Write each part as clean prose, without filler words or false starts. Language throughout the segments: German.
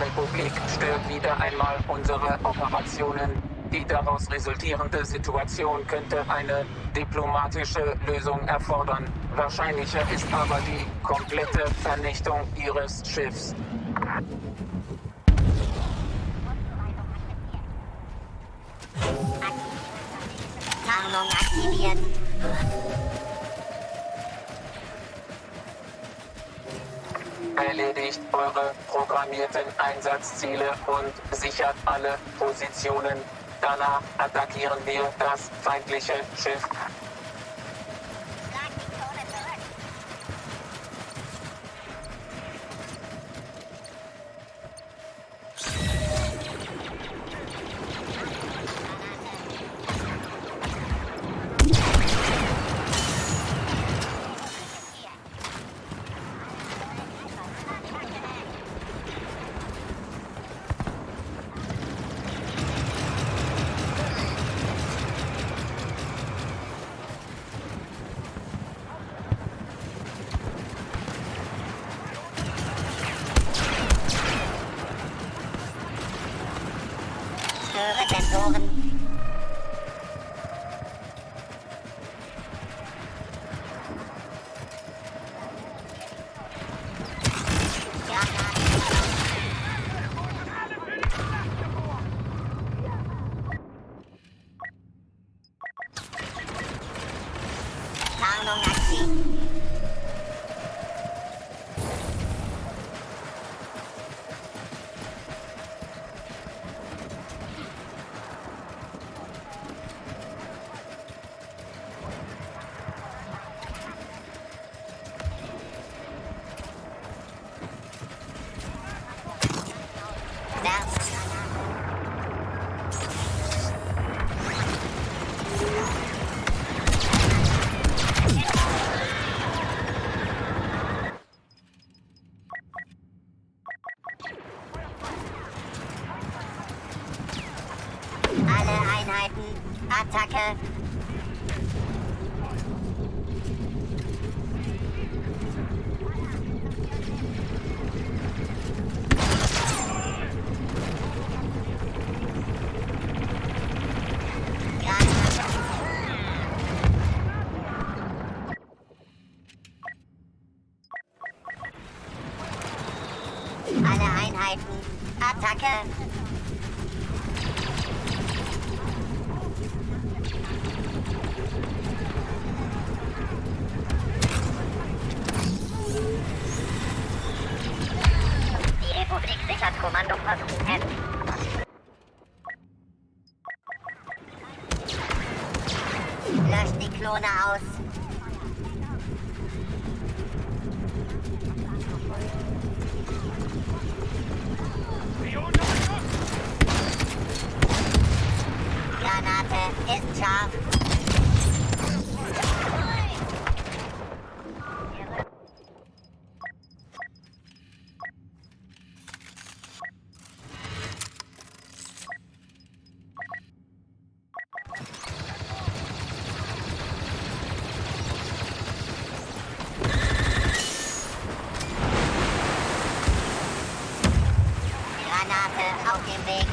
Republik stört wieder einmal unsere Operationen. Die daraus resultierende Situation könnte eine diplomatische Lösung erfordern. Wahrscheinlicher ist aber die komplette Vernichtung Ihres Schiffs. Tarnung aktiviert. Erledigt eure programmierten Einsatzziele und sichert alle Positionen. Danach attackieren wir das feindliche Schiff. Schlag die Klone zurück. Störe Sensoren. Tarnung aktiv. Alle Einheiten, Attacke! Alle Einheiten, Attacke! Die Republik sichert Kommandoversuch N. Löscht die Klone aus. Granate ist scharf. Granate auf dem Weg.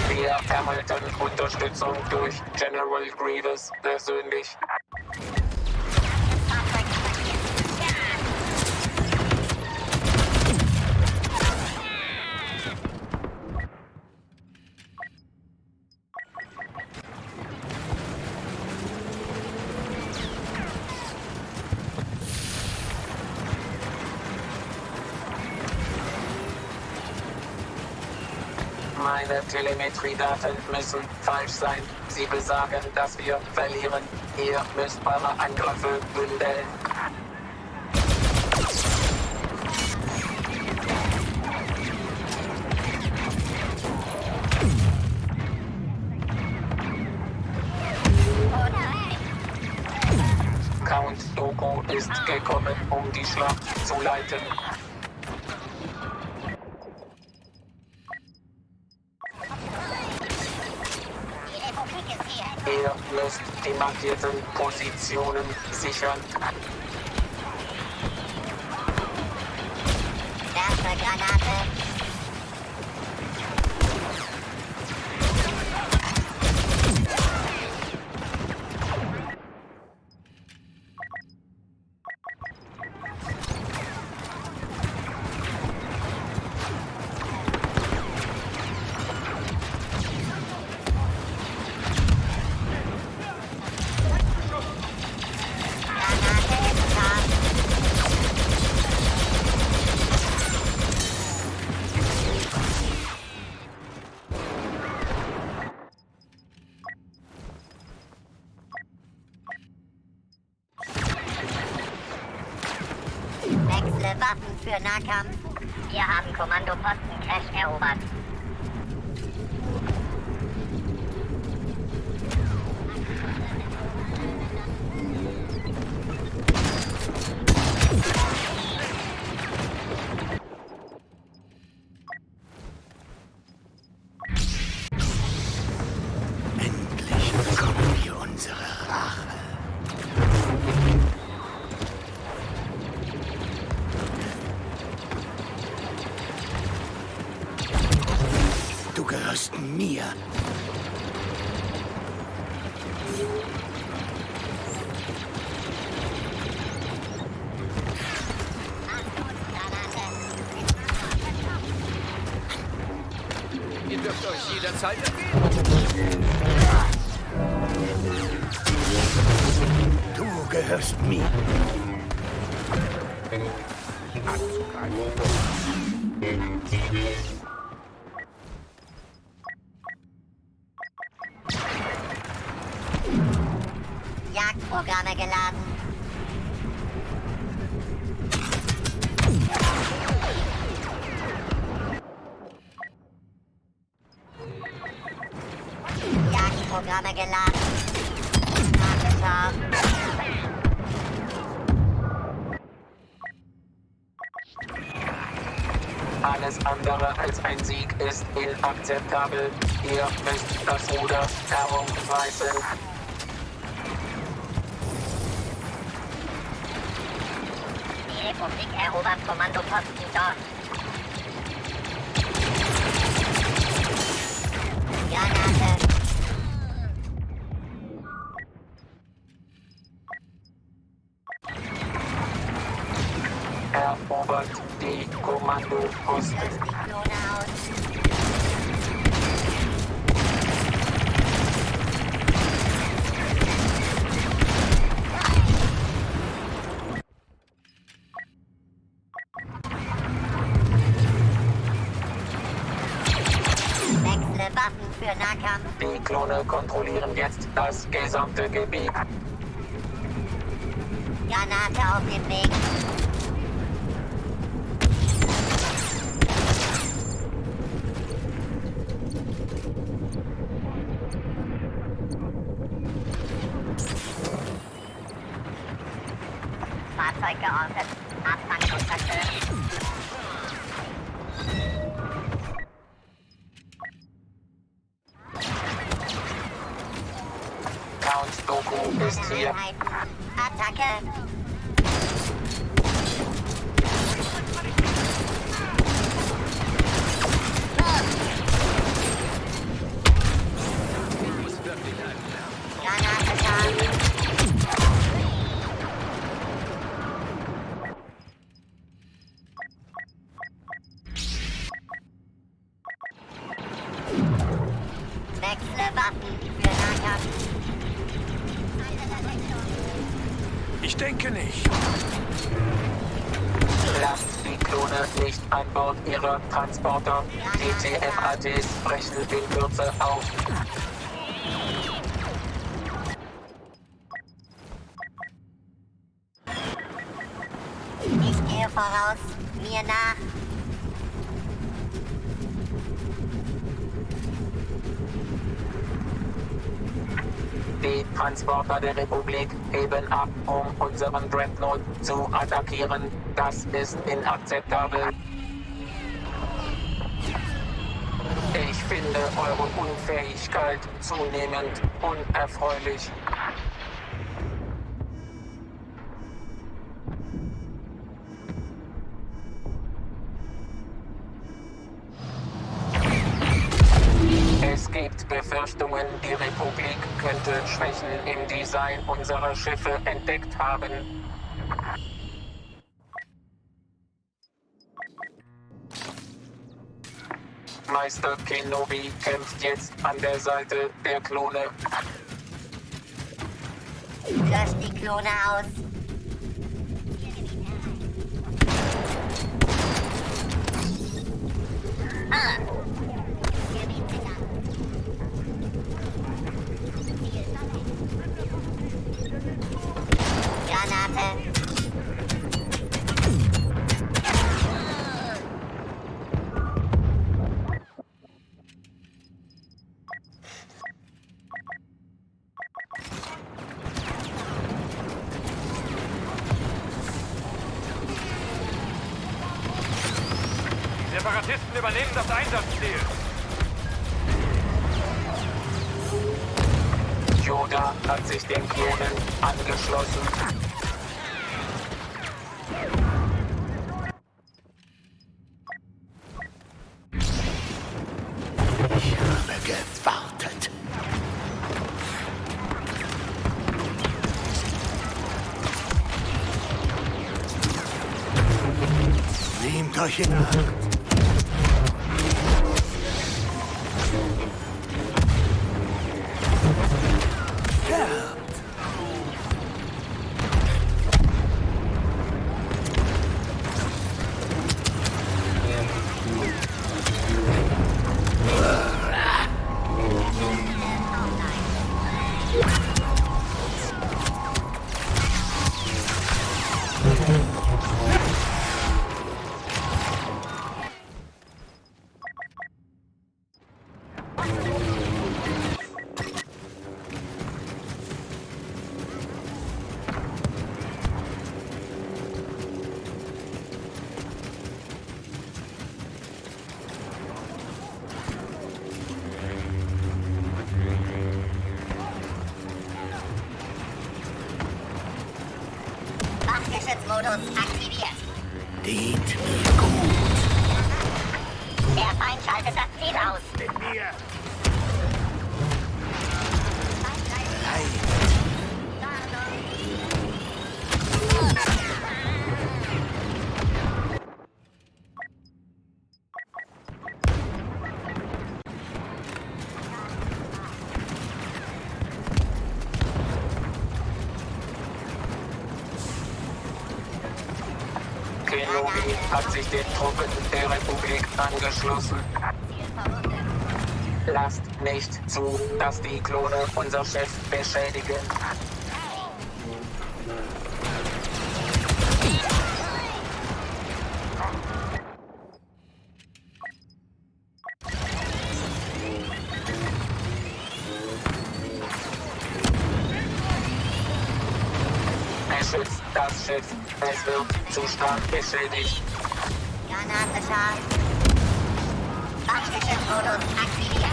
Wir erhalten Unterstützung durch General Grievous persönlich. Meine Telemetriedaten müssen falsch sein. Sie besagen, dass wir verlieren. Ihr müsst eure Angriffe bündeln. Count Dooku ist gekommen, um die Schlacht zu leiten. Die Republik ist hier. Ihr müsst die markierten Positionen sichern. Werfe Granate. Granate ist da. Wechsle Waffen für Nahkampf. Wir haben Kommandoposten Cache erobert. Endlich bekommen wir unsere Rache. Du gehörst mir. Ihr dürft euch jederzeit ergeben. Du gehörst mir. Jagdprogramme geladen. Jagdprogramme geladen. Nachgeschaut. Alles andere als ein Sieg ist inakzeptabel. Ihr müsst das Ruder herumreißen. Die Republik erobert Kommandoposten dort. Granate. Erobert die Kommandoposten. Löst die Klone aus. Wechsle Waffen für Nahkampf. Die Klone kontrollieren jetzt das gesamte Gebiet. Granate auf dem Weg. Fahrzeug geortet. Abfangunterstützt. Count Dooku ist hier. Einheiten. Attacke. Granate da. Wechsle Waffen für Nahkampf. Ich denke nicht. Lasst die Klone nicht an Bord ihrer Transporter. Die TFATs brechen in Kürze auf. Ich gehe voraus. Mir nach. Die Transporter der Republik heben ab, um unseren Dreadnought zu attackieren. Das ist inakzeptabel. Ich finde eure Unfähigkeit zunehmend unerfreulich. Es gibt Befürchtungen, die Republik könnte Schwächen im Design unserer Schiffe entdeckt haben. Meister Kenobi kämpft jetzt an der Seite der Klone. Löscht die Klone aus. Granate. Die Separatisten übernehmen das Einsatzziel. Yoda hat sich den Klonen angeschlossen. Ich habe gewartet. Nehmt euch in Acht. Wachgeschützmodus aktiviert. Dient mir gut. Der Feind schaltet das Ziel aus. Mit mir. Kenobi hat sich den Truppen der Republik angeschlossen. Lasst nicht zu, dass die Klone unser Schiff beschädigen. Beschützt das Schiff. Es wird zu stark beschädigt. Granate scharf. Wachgeschützmodus aktiviert.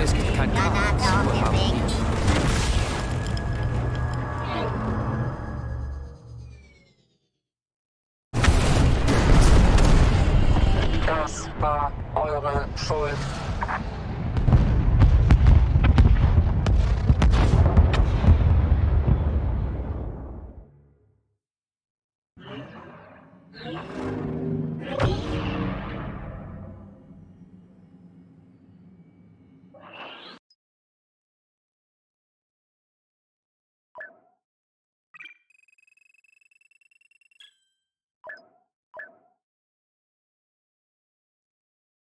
Es gibt kein Granate auf dem Weg.